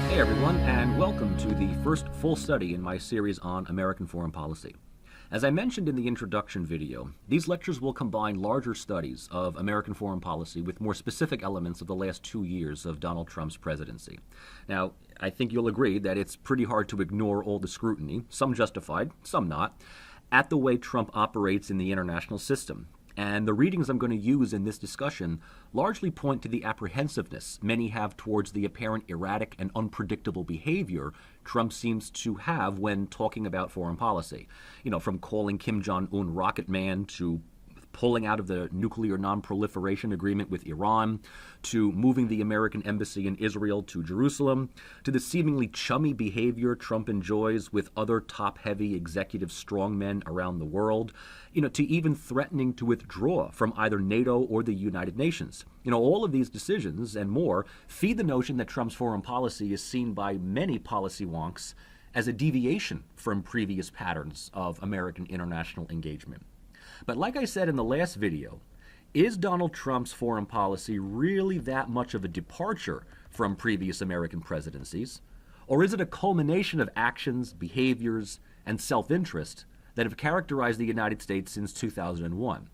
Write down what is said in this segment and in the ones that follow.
Hey everyone, and welcome to the first full study in my series on American foreign policy. As I mentioned in the introduction video, these lectures will combine larger studies of American foreign policy with more specific elements of the last 2 years of Donald Trump's presidency. Now, I think you'll agree that it's pretty hard to ignore all the scrutiny, some justified, some not, at the way Trump operates in the international system. And the readings I'm going to use in this discussion largely point to the apprehensiveness many have towards the apparent erratic and unpredictable behavior Trump seems to have when talking about foreign policy. You know, from calling Kim Jong-un Rocket Man to pulling out of the nuclear non-proliferation agreement with Iran, to moving the American embassy in Israel to Jerusalem, to the seemingly chummy behavior Trump enjoys with other top-heavy executive strongmen around the world, to even threatening to withdraw from either NATO or the United Nations. All of these decisions and more feed the notion that Trump's foreign policy is seen by many policy wonks as a deviation from previous patterns of American international engagement. But like I said in the last video, is Donald Trump's foreign policy really that much of a departure from previous American presidencies? Or is it a culmination of actions, behaviors, and self-interest that have characterized the United States since 2001?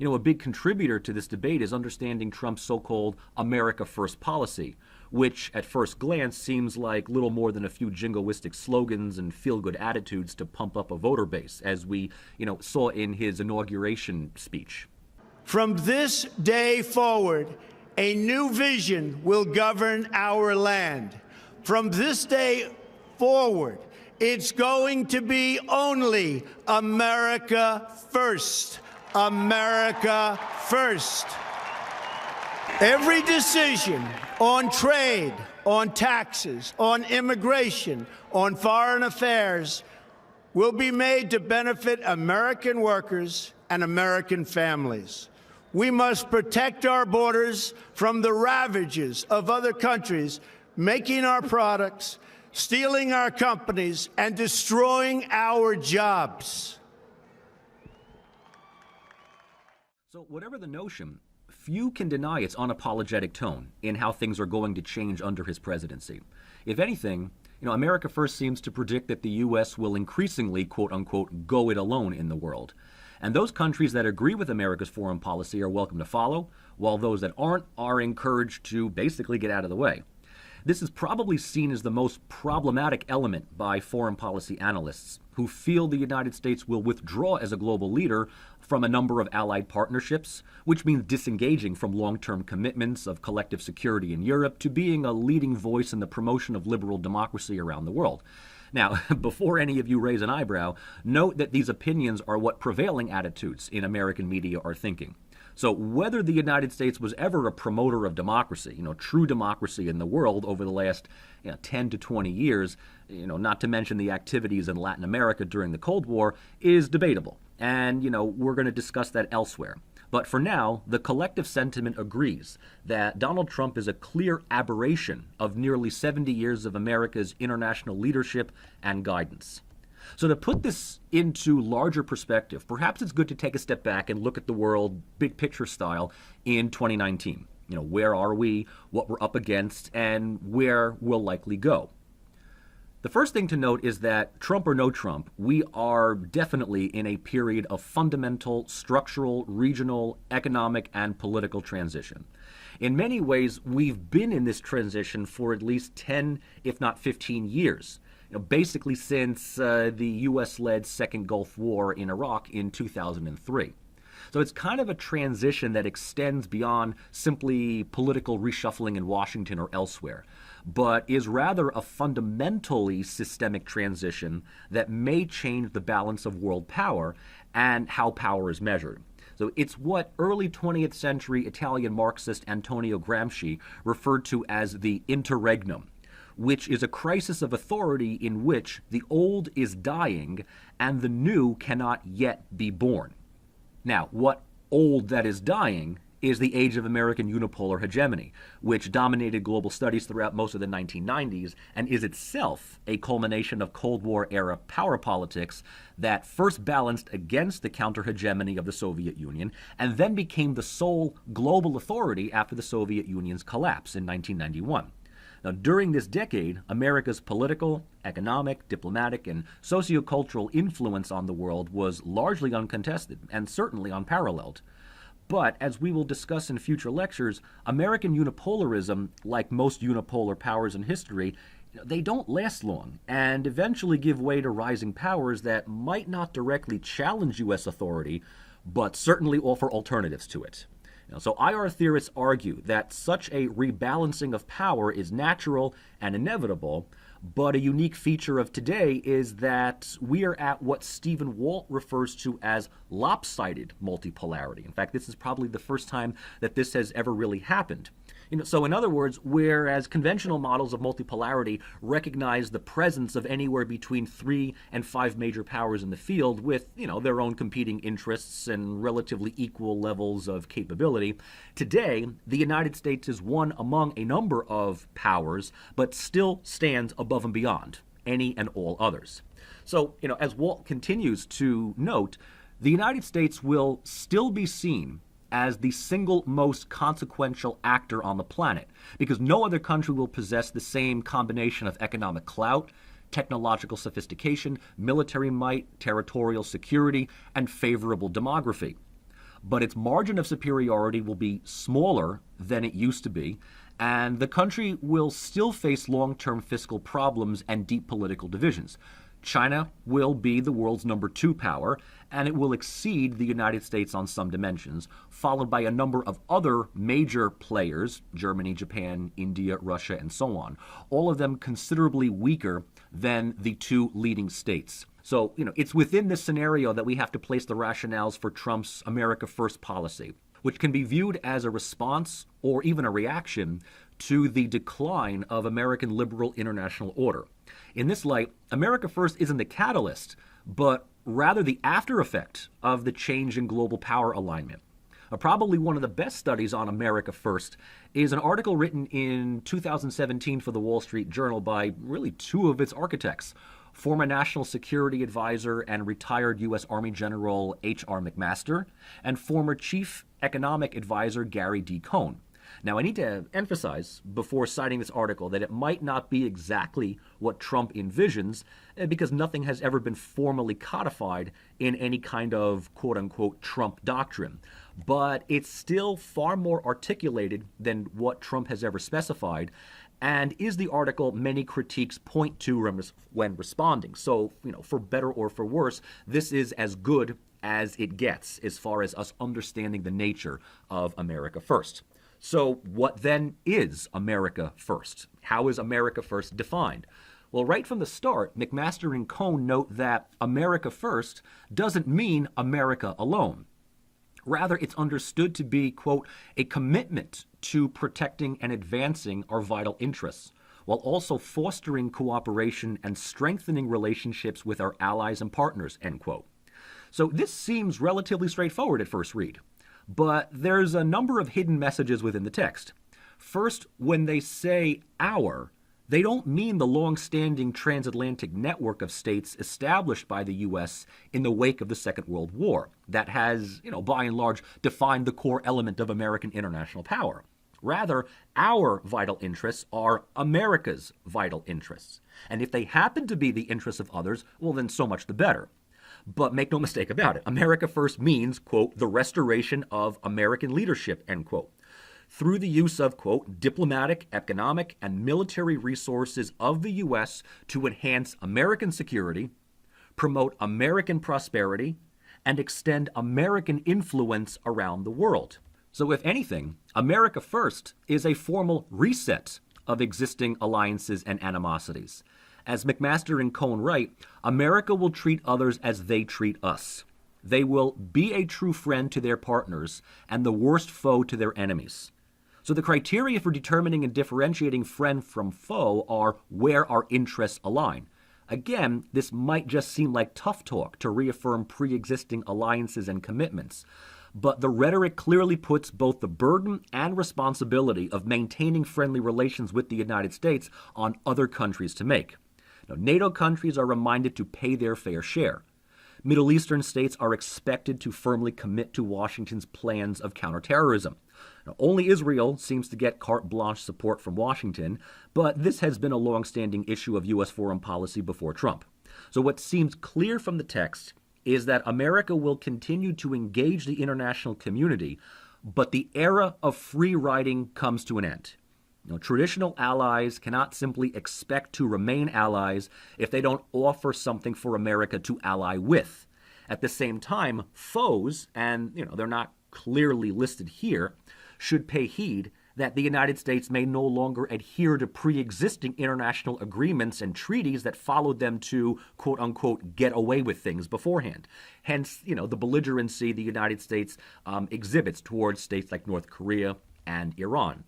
A big contributor to this debate is understanding Trump's so-called America First policy, which at first glance seems like little more than a few jingoistic slogans and feel-good attitudes to pump up a voter base, as we, saw in his inauguration speech. From this day forward, a new vision will govern our land. From this day forward, it's going to be only America first. America first. Every decision on trade, on taxes, on immigration, on foreign affairs will be made to benefit American workers and American families. We must protect our borders from the ravages of other countries making our products, stealing our companies, and destroying our jobs. So whatever the notion, few can deny its unapologetic tone in how things are going to change under his presidency. If anything, America First seems to predict that the U.S. will increasingly, quote-unquote, go it alone in the world. And those countries that agree with America's foreign policy are welcome to follow, while those that aren't are encouraged to basically get out of the way. This is probably seen as the most problematic element by foreign policy analysts, who feel the United States will withdraw as a global leader from a number of allied partnerships, which means disengaging from long-term commitments of collective security in Europe to being a leading voice in the promotion of liberal democracy around the world. Now, before any of you raise an eyebrow, note that these opinions are what prevailing attitudes in American media are thinking. So whether the United States was ever a promoter of democracy, true democracy in the world over the last 10 to 20 years, not to mention the activities in Latin America during the Cold War, is debatable. And, we're going to discuss that elsewhere. But for now, the collective sentiment agrees that Donald Trump is a clear aberration of nearly 70 years of America's international leadership and guidance. So to put this into larger perspective, perhaps it's good to take a step back and look at the world big picture style in 2019. Where are we, what we're up against, and where we'll likely go. The first thing to note is that, Trump or no Trump, we are definitely in a period of fundamental, structural, regional, economic, and political transition. In many ways, we've been in this transition for at least 10, if not 15 years. Basically since the U.S.-led Second Gulf War in Iraq in 2003. So it's kind of a transition that extends beyond simply political reshuffling in Washington or elsewhere, but is rather a fundamentally systemic transition that may change the balance of world power and how power is measured. So it's what early 20th century Italian Marxist Antonio Gramsci referred to as the interregnum, which is a crisis of authority in which the old is dying and the new cannot yet be born. Now, what old that is dying is the age of American unipolar hegemony, which dominated global studies throughout most of the 1990s and is itself a culmination of Cold War-era power politics that first balanced against the counter-hegemony of the Soviet Union and then became the sole global authority after the Soviet Union's collapse in 1991. Now, during this decade, America's political, economic, diplomatic, and sociocultural influence on the world was largely uncontested and certainly unparalleled. But, as we will discuss in future lectures, American unipolarism, like most unipolar powers in history, they don't last long and eventually give way to rising powers that might not directly challenge U.S. authority, but certainly offer alternatives to it. So IR theorists argue that such a rebalancing of power is natural and inevitable, but a unique feature of today is that we are at what Stephen Walt refers to as lopsided multipolarity. In fact, this is probably the first time that this has ever really happened. So in other words, whereas conventional models of multipolarity recognize the presence of anywhere between 3 and 5 major powers in the field with, their own competing interests and relatively equal levels of capability, today the United States is one among a number of powers, but still stands above and beyond any and all others. So, as Walt continues to note, the United States will still be seen as the single most consequential actor on the planet, because no other country will possess the same combination of economic clout, technological sophistication, military might, territorial security, and favorable demography. But its margin of superiority will be smaller than it used to be, and the country will still face long-term fiscal problems and deep political divisions. China will be the world's number 2 power, and it will exceed the United States on some dimensions, followed by a number of other major players, Germany, Japan, India, Russia, and so on, all of them considerably weaker than the 2 leading states. So, it's within this scenario that we have to place the rationales for Trump's America First policy, which can be viewed as a response or even a reaction to the decline of American liberal international order. In this light, America First isn't the catalyst, but rather the after effect of the change in global power alignment. Probably one of the best studies on America First is an article written in 2017 for the Wall Street Journal by really 2 of its architects, former National Security Advisor and retired U.S. Army General H.R. McMaster, and former Chief Economic Advisor Gary D. Cohn. Now, I need to emphasize before citing this article that it might not be exactly what Trump envisions, because nothing has ever been formally codified in any kind of quote-unquote Trump doctrine. But it's still far more articulated than what Trump has ever specified, and is the article many critiques point to when responding. So, for better or for worse, this is as good as it gets as far as us understanding the nature of America First. So what then is America First? How is America First defined? Well, right from the start, McMaster and Cohn note that America First doesn't mean America alone. Rather, it's understood to be, quote, a commitment to protecting and advancing our vital interests, while also fostering cooperation and strengthening relationships with our allies and partners, end quote. So this seems relatively straightforward at first read. But there's a number of hidden messages within the text. First, when they say our, they don't mean the long-standing transatlantic network of states established by the U.S. in the wake of the Second World War that has, by and large, defined the core element of American international power. Rather, our vital interests are America's vital interests. And if they happen to be the interests of others, well, then so much the better. But make no mistake about it, America First means, quote, the restoration of American leadership, end quote, through the use of, quote, diplomatic, economic, and military resources of the U.S. to enhance American security, promote American prosperity, and extend American influence around the world. So if anything, America First is a formal reset of existing alliances and animosities. As McMaster and Cohn write, America will treat others as they treat us. They will be a true friend to their partners and the worst foe to their enemies. So the criteria for determining and differentiating friend from foe are where our interests align. Again, this might just seem like tough talk to reaffirm pre-existing alliances and commitments, but the rhetoric clearly puts both the burden and responsibility of maintaining friendly relations with the United States on other countries to make. Now, NATO countries are reminded to pay their fair share. Middle Eastern states are expected to firmly commit to Washington's plans of counterterrorism. Now, only Israel seems to get carte blanche support from Washington, but this has been a long-standing issue of U.S. foreign policy before Trump. So what seems clear from the text is that America will continue to engage the international community, but the era of free riding comes to an end. Traditional allies cannot simply expect to remain allies if they don't offer something for America to ally with. At the same time, foes, and they're not clearly listed here, should pay heed that the United States may no longer adhere to pre-existing international agreements and treaties that followed them to, quote-unquote, get away with things beforehand. Hence, the belligerency the United States exhibits towards states like North Korea and Iran.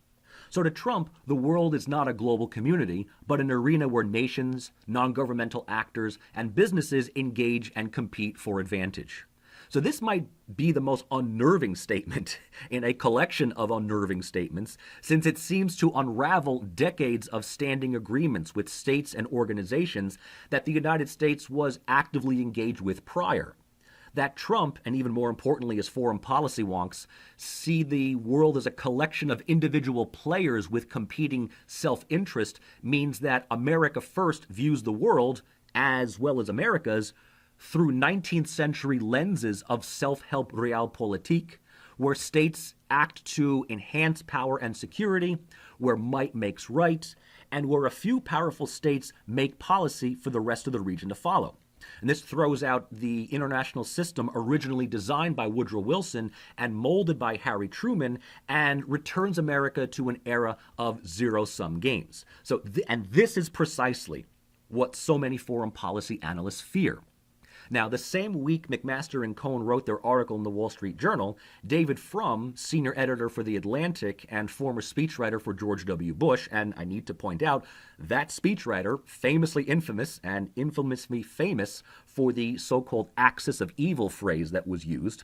So to Trump, the world is not a global community, but an arena where nations, non-governmental actors, and businesses engage and compete for advantage. So this might be the most unnerving statement in a collection of unnerving statements, since it seems to unravel decades of standing agreements with states and organizations that the United States was actively engaged with prior. That Trump, and even more importantly his foreign policy wonks, see the world as a collection of individual players with competing self-interest means that America First views the world, as well as America's, through 19th century lenses of self-help realpolitik, where states act to enhance power and security, where might makes right, and where a few powerful states make policy for the rest of the region to follow. And this throws out the international system originally designed by Woodrow Wilson and molded by Harry Truman and returns America to an era of zero-sum games. And this is precisely what so many foreign policy analysts fear. Now, the same week McMaster and Cohn wrote their article in the Wall Street Journal, David Frum, senior editor for The Atlantic and former speechwriter for George W. Bush, and I need to point out, that speechwriter, famously infamous and infamously famous for the so-called axis of evil phrase that was used,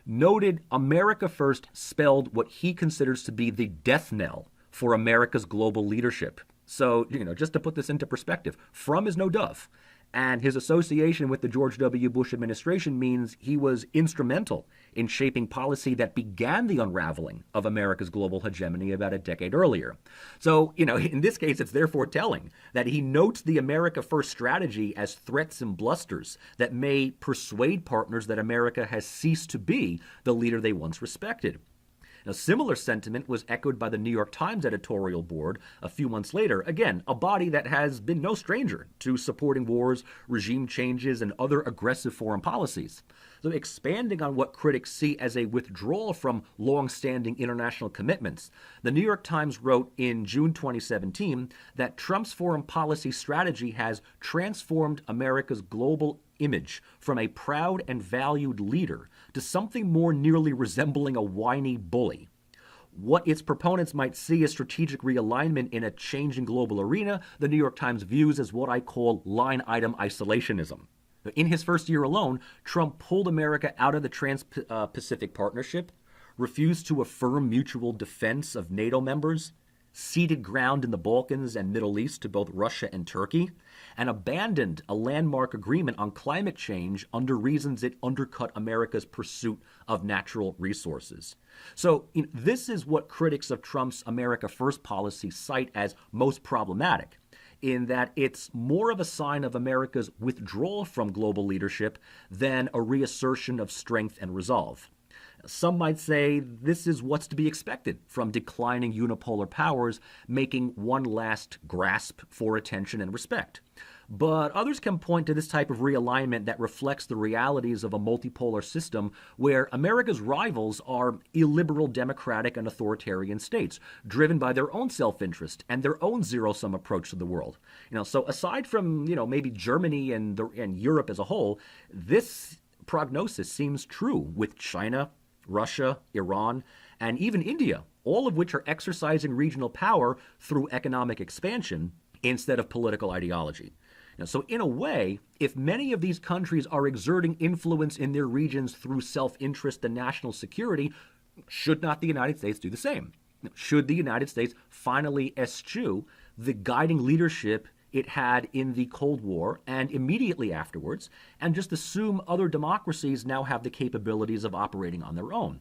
noted America First spelled what he considers to be the death knell for America's global leadership. So, just to put this into perspective, Frum is no dove. And his association with the George W. Bush administration means he was instrumental in shaping policy that began the unraveling of America's global hegemony about a decade earlier. So, in this case, it's therefore telling that he notes the America First strategy as threats and blusters that may persuade partners that America has ceased to be the leader they once respected. Now, similar sentiment was echoed by the New York Times editorial board a few months later. Again, a body that has been no stranger to supporting wars, regime changes, and other aggressive foreign policies. So expanding on what critics see as a withdrawal from long-standing international commitments, the New York Times wrote in June 2017 that Trump's foreign policy strategy has transformed America's global image from a proud and valued leader to something more nearly resembling a whiny bully. What its proponents might see as strategic realignment in a changing global arena, the New York Times views as what I call line item isolationism. In his first year alone, Trump pulled America out of the Trans-Pacific Partnership, refused to affirm mutual defense of NATO members, ceded ground in the Balkans and Middle East to both Russia and Turkey, and abandoned a landmark agreement on climate change under reasons it undercut America's pursuit of natural resources. So this is what critics of Trump's America First policy cite as most problematic, in that it's more of a sign of America's withdrawal from global leadership than a reassertion of strength and resolve. Some might say this is what's to be expected from declining unipolar powers making one last grasp for attention and respect. But others can point to this type of realignment that reflects the realities of a multipolar system where America's rivals are illiberal democratic and authoritarian states, driven by their own self-interest and their own zero-sum approach to the world. So aside from, maybe Germany and Europe as a whole, this prognosis seems true with China, Russia, Iran, and even India, all of which are exercising regional power through economic expansion instead of political ideology. So in a way, if many of these countries are exerting influence in their regions through self-interest and national security, should not the United States do the same? Should the United States finally eschew the guiding leadership it had in the Cold War and immediately afterwards, and just assume other democracies now have the capabilities of operating on their own?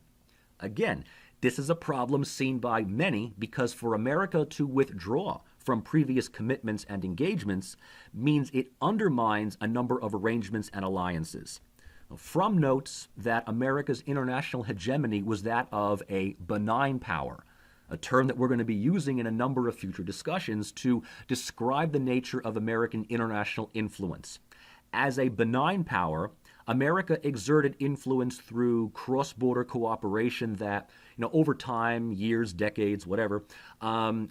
Again, this is a problem seen by many because for America to withdraw from previous commitments and engagements means it undermines a number of arrangements and alliances. Frum notes that America's international hegemony was that of a benign power, a term that we're going to be using in a number of future discussions to describe the nature of American international influence. As a benign power, America exerted influence through cross-border cooperation that, over time, years, decades, whatever,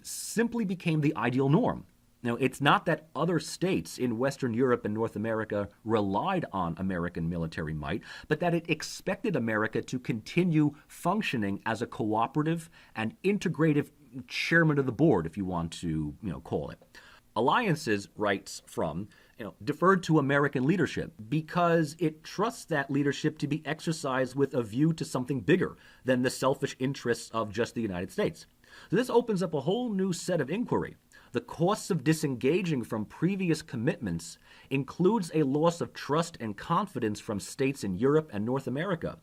simply became the ideal norm. Now, it's not that other states in Western Europe and North America relied on American military might, but that it expected America to continue functioning as a cooperative and integrative chairman of the board, if you want to, call it. Alliances, writes Frum, deferred to American leadership because it trusts that leadership to be exercised with a view to something bigger than the selfish interests of just the United States. So this opens up a whole new set of inquiry. The costs of disengaging from previous commitments includes a loss of trust and confidence from states in Europe and North America,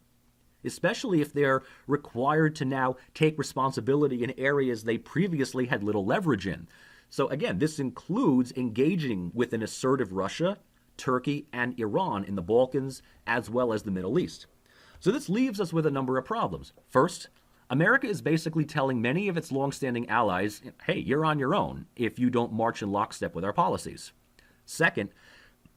especially if they're required to now take responsibility in areas they previously had little leverage in. So again, this includes engaging with an assertive Russia, Turkey, and Iran in the Balkans, as well as the Middle East. So this leaves us with a number of problems. First, America is basically telling many of its longstanding allies, hey, you're on your own if you don't march in lockstep with our policies. Second,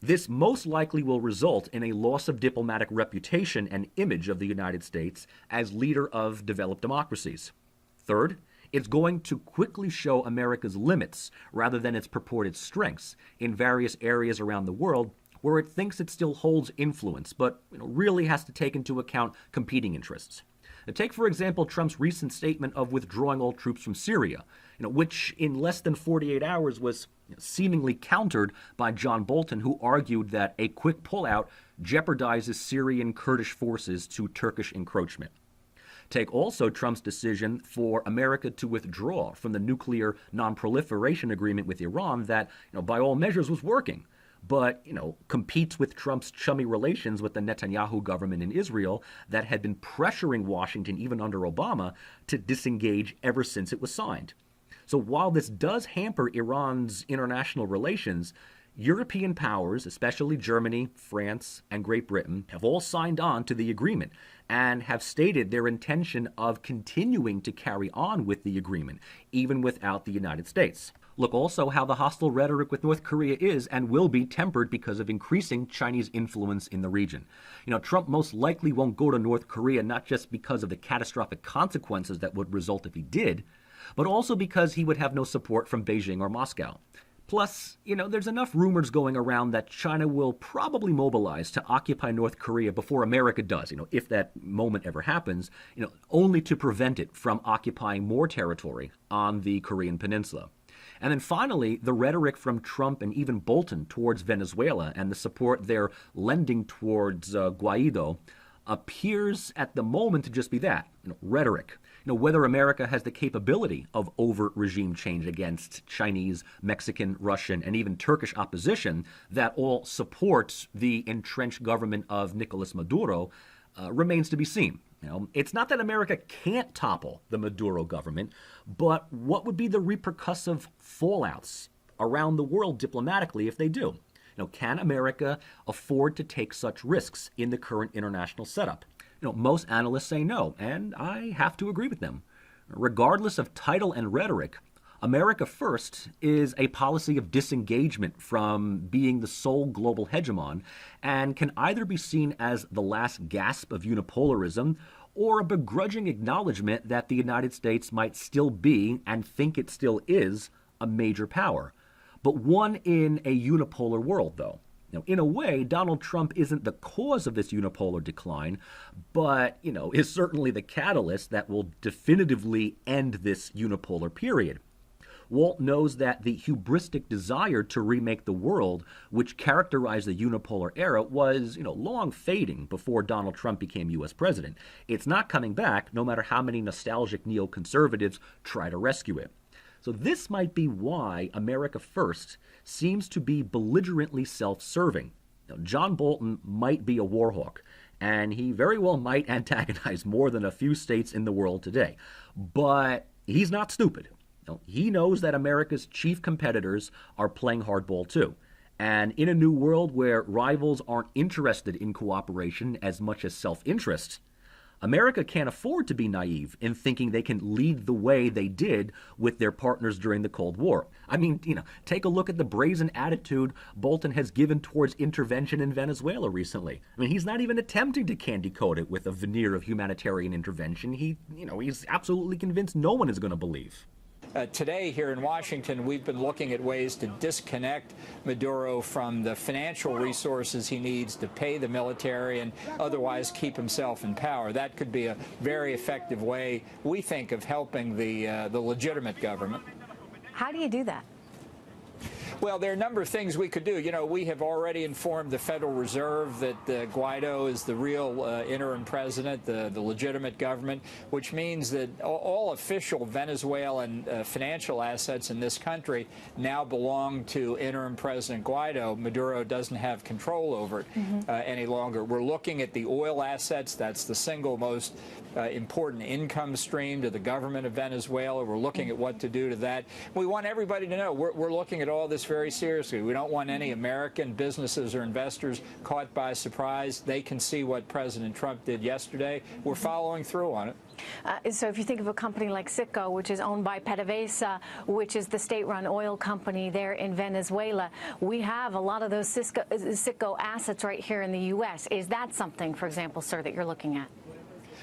this most likely will result in a loss of diplomatic reputation and image of the United States as leader of developed democracies. Third, it's going to quickly show America's limits rather than its purported strengths in various areas around the world where it thinks it still holds influence, but really has to take into account competing interests. Now, take, for example, Trump's recent statement of withdrawing all troops from Syria, which in less than 48 hours was seemingly countered by John Bolton, who argued that a quick pullout jeopardizes Syrian Kurdish forces to Turkish encroachment. Take also Trump's decision for America to withdraw from the nuclear non-proliferation agreement with Iran that, by all measures was working, but, competes with Trump's chummy relations with the Netanyahu government in Israel that had been pressuring Washington, even under Obama, to disengage ever since it was signed. So while this does hamper Iran's international relations, European powers, especially Germany, France, and Great Britain, have all signed on to the agreement and have stated their intention of continuing to carry on with the agreement, even without the United States. Look also how the hostile rhetoric with North Korea is and will be tempered because of increasing Chinese influence in the region. Trump most likely won't go to North Korea not just because of the catastrophic consequences that would result if he did, but also because he would have no support from Beijing or Moscow. Plus, there's enough rumors going around that China will probably mobilize to occupy North Korea before America does, if that moment ever happens, only to prevent it from occupying more territory on the Korean peninsula. And then finally, the rhetoric from Trump and even Bolton towards Venezuela and the support they're lending towards Guaido appears at the moment to just be that, rhetoric. Whether America has the capability of overt regime change against Chinese, Mexican, Russian, and even Turkish opposition that all supports the entrenched government of Nicolas Maduro remains to be seen. It's not that America can't topple the Maduro government, but what would be the repercussive fallouts around the world diplomatically if they do? Can America afford to take such risks in the current international setup? Most analysts say no, and I have to agree with them. Regardless of title and rhetoric, America First is a policy of disengagement from being the sole global hegemon and can either be seen as the last gasp of unipolarism or a begrudging acknowledgement that the United States might still be, and think it still is, a major power. But one in a unipolar world, though. In a way, Donald Trump isn't the cause of this unipolar decline, but, is certainly the catalyst that will definitively end this unipolar period. Walt knows that the hubristic desire to remake the world, which characterized the unipolar era, was, long fading before Donald Trump became U.S. president. It's not coming back, no matter how many nostalgic neoconservatives try to rescue it. So this might be why America First seems to be belligerently self-serving. John Bolton might be a war hawk, and he very well might antagonize more than a few states in the world today. But he's not stupid. He knows that America's chief competitors are playing hardball too. And in a new world where rivals aren't interested in cooperation as much as self-interest, America can't afford to be naive in thinking they can lead the way they did with their partners during the Cold War. I mean, take a look at the brazen attitude Bolton has given towards intervention in Venezuela recently. I mean, he's not even attempting to candy coat it with a veneer of humanitarian intervention. He's absolutely convinced no one is going to believe. Today here in Washington, we've been looking at ways to disconnect Maduro from the financial resources he needs to pay the military and otherwise keep himself in power. That could be a very effective way, we think, of helping the legitimate government. How do you do that? Well, there are a number of things we could do. We have already informed the Federal Reserve that Guaido is the real interim president, the legitimate government, which means that all official Venezuelan financial assets in this country now belong to interim President Guaido. Maduro doesn't have control over it any longer. We're looking at the oil assets. That's the single most important income stream to the government of Venezuela. We're looking at what to do to that. We want everybody to know we're looking at all this very seriously. We don't want any American businesses or investors caught by surprise. They can see what President Trump did yesterday. We're following through on it. So if you think of a company like Citgo, which is owned by PDVSA, which is the state-run oil company there in Venezuela, we have a lot of those Citgo assets right here in the U.S. Is that something, for example, sir, that you're looking at?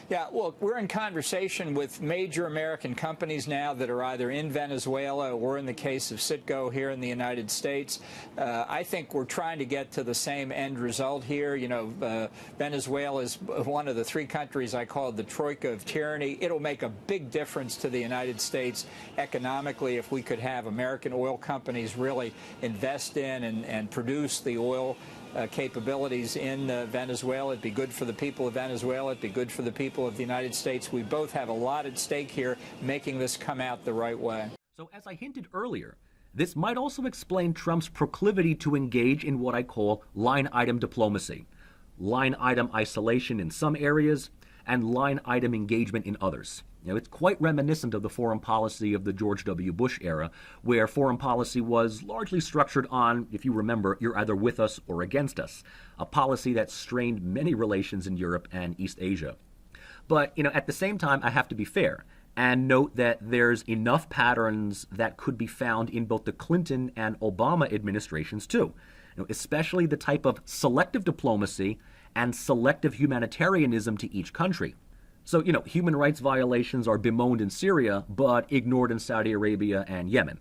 Yeah, well, we're in conversation with major American companies now that are either in Venezuela or, in the case of Citgo, here in the United States. I think we're trying to get to the same end result here. Venezuela is one of the three countries I call the troika of tyranny. It'll make a big difference to the United States economically if we could have American oil companies really invest in and produce the oil capabilities in Venezuela. It'd be good for the people of Venezuela. It'd be good for the people of the United States. We both have a lot at stake here, making this come out the right way. So as I hinted earlier, this might also explain Trump's proclivity to engage in what I call line item diplomacy, line item isolation in some areas, and line item engagement in others. It's quite reminiscent of the foreign policy of the George W. Bush era, where foreign policy was largely structured on, if you remember, you're either with us or against us, a policy that strained many relations in Europe and East Asia. But, at the same time, I have to be fair and note that there's enough patterns that could be found in both the Clinton and Obama administrations, too, especially the type of selective diplomacy and selective humanitarianism to each country. So, human rights violations are bemoaned in Syria, but ignored in Saudi Arabia and Yemen.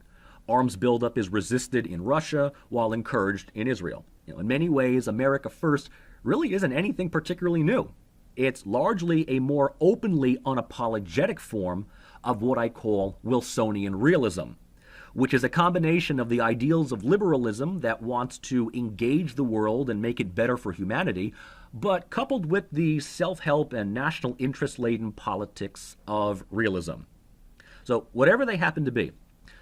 Arms buildup is resisted in Russia while encouraged in Israel. In many ways, America First really isn't anything particularly new. It's largely a more openly unapologetic form of what I call Wilsonian realism, which is a combination of the ideals of liberalism that wants to engage the world and make it better for humanity, but coupled with the self-help and national interest-laden politics of realism. So whatever they happen to be,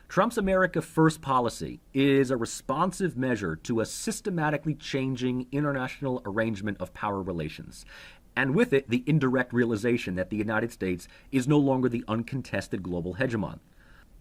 Trump's America First policy is a responsive measure to a systematically changing international arrangement of power relations, and with it, the indirect realization that the United States is no longer the uncontested global hegemon.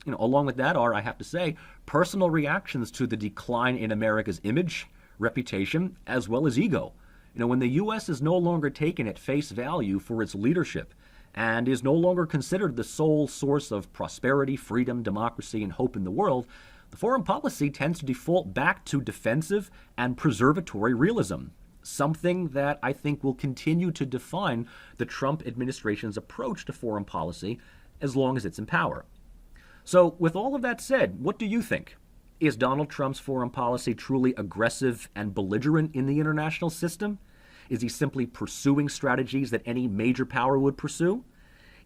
Along with that are, I have to say, personal reactions to the decline in America's image, reputation, as well as ego. When the U.S. is no longer taken at face value for its leadership and is no longer considered the sole source of prosperity, freedom, democracy, and hope in the world, the foreign policy tends to default back to defensive and preservatory realism, something that I think will continue to define the Trump administration's approach to foreign policy as long as it's in power. So with all of that said, what do you think? Is Donald Trump's foreign policy truly aggressive and belligerent in the international system? Is he simply pursuing strategies that any major power would pursue?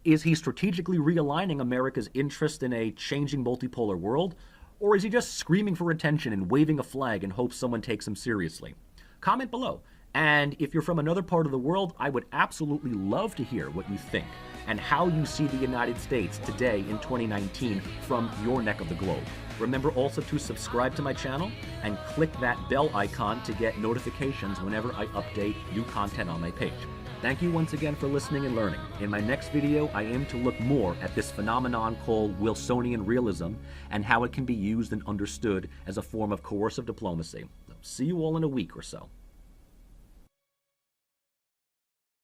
Is he strategically realigning America's interest in a changing multipolar world? Or is he just screaming for attention and waving a flag in hopes someone takes him seriously? Comment below. And if you're from another part of the world, I would absolutely love to hear what you think and how you see the United States today in 2019 from your neck of the globe. Remember also to subscribe to my channel and click that bell icon to get notifications whenever I update new content on my page. Thank you once again for listening and learning. In my next video, I aim to look more at this phenomenon called Wilsonian realism and how it can be used and understood as a form of coercive diplomacy. See you all in a week or so.